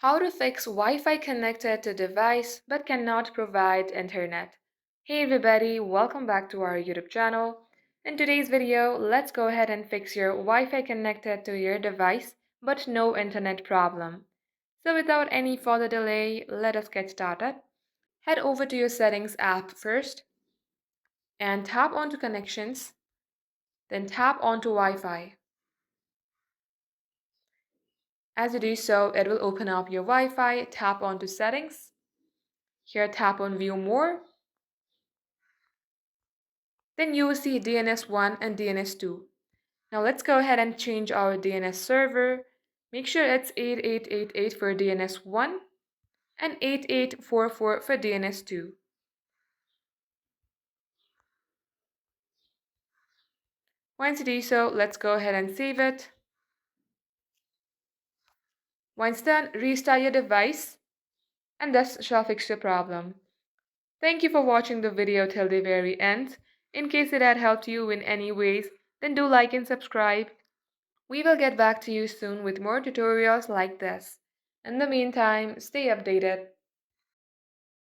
How to fix Wi-Fi connected to device but cannot provide internet. Hey everybody, welcome back to our YouTube channel. In today's video, let's go ahead and fix your Wi-Fi connected to your device but no internet problem. So without any further delay, let us get started. Head over to your settings app first and tap onto connections, then tap onto Wi-Fi. As you do so, it will open up your Wi-Fi, tap onto settings. Here tap on view more. Then you will see DNS1 and DNS2. Now let's go ahead and change our DNS server. Make sure it's 8888 for DNS1 and 8844 for DNS2. Once you do so, let's go ahead and save it. Once done, restart your device and this shall fix your problem. Thank you for watching the video till the very end. In case it had helped you in any ways, then do like and subscribe. We will get back to you soon with more tutorials like this. In the meantime, stay updated.